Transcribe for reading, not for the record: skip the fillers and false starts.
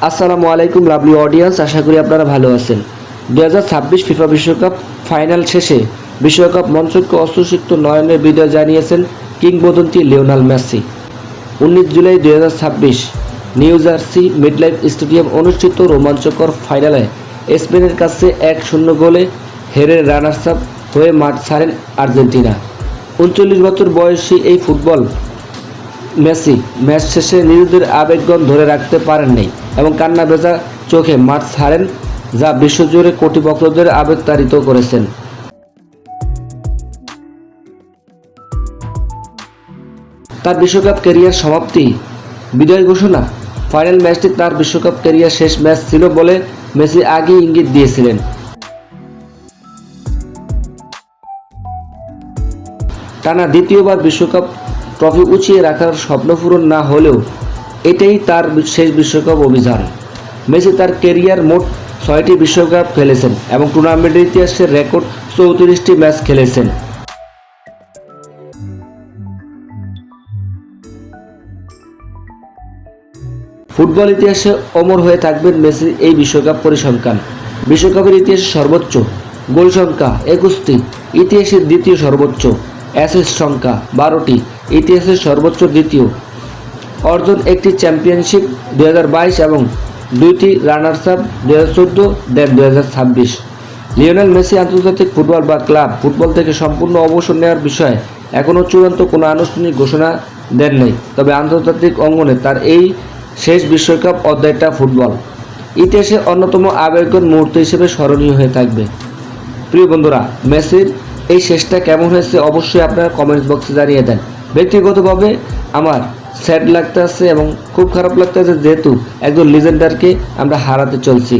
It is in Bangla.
আসসালামু আলাইকুম লাভলি অডিয়েন্স, আশা করি আপনারা ভালো আছেন। 2026 ফিফা বিশ্বকাপ ফাইনাল শেষে বিশ্বকাপ মঞ্চকে অশ্রুসিক্ত নয়নের বিদায় জানিয়েছেন কিংবদন্তি Lionel Messi. 19 July 2026 new jersey midlife stadium অনুষ্ঠিত রোমাঞ্চকর ফাইনালে স্পেনের কাছে 1-0 গোলে হেরে রানার্স আপ হয়ে মাঠ ছাড়েন আর্জেন্টিনা। 39 বছর বয়সী এই ফুটবল মেসি ম্যাচ শেষে নিজেদের আবেগগণ ধরে রাখতে পারেননি এবং কান্না ভেজা চোখে মাঠ ছাড়েন, যা বিশ্বজুড়ে কোটি ভক্তদের আবেগতাড়িত করেছেন। তার বিশ্বকাপ ক্যারিয়ার সমাপ্তি বিজয় ঘোষণা। ফাইনাল ম্যাচটি তার বিশ্বকাপ ক্যারিয়ার শেষ ম্যাচ ছিল বলে মেসি আগেই ইঙ্গিত দিয়েছিলেন। টানা দ্বিতীয়বার বিশ্বকাপ ট্রফি উঁচিয়ে রাখার স্বপ্ন পূরণ না হলেও এটাই তার শেষ বিশ্বকাপ অভিযান। মেসি তার ক্যারিয়ার মোট 6টি বিশ্বকাপ খেলেছেন এবং টুর্নামেন্টের ইতিহাসের রেকর্ড 34টি ম্যাচ খেলেছেন। ফুটবল ইতিহাসে অমর হয়ে থাকবেন মেসির এই বিশ্বকাপ পরিসংখ্যান। বিশ্বকাপের ইতিহাসে সর্বোচ্চ গোল সংখ্যা 21টি, ইতিহাসের দ্বিতীয় সর্বোচ্চ অ্যাসিস্ট সংখ্যা 12টি, ইতিহাসের সর্বোচ্চ দ্বিতীয় অর্জন একটি চ্যাম্পিয়নশিপ 2022 এবং 2টি রানার্স আপ 2014 দেন 2026। লিওনেল মেসি আন্তর্জাতিক ফুটবল বা ক্লাব ফুটবল থেকে সম্পূর্ণ অবসর নেওয়ার বিষয়ে এখনও চূড়ান্ত কোনো আনুষ্ঠানিক ঘোষণা দেন নাই, তবে আন্তর্জাতিক অঙ্গনে তার এই শেষ বিশ্বকাপ অধ্যায়টা ফুটবল ইতিহাসের অন্যতম আবেগঘন মুহূর্ত হিসেবে স্মরণীয় হয়ে থাকবে। প্রিয় বন্ধুরা, মেসির এই শেষটা কেমন হয়েছে অবশ্যই আপনারা কমেন্টস বক্সে জানিয়ে দেন। ব্যক্তিগতভাবে আমার স্যাড লাগতে আছে এবং খুব খারাপ লাগতে আছে, যেহেতু একজন লিজেন্ডারকে আমরা হারাতে চলছি।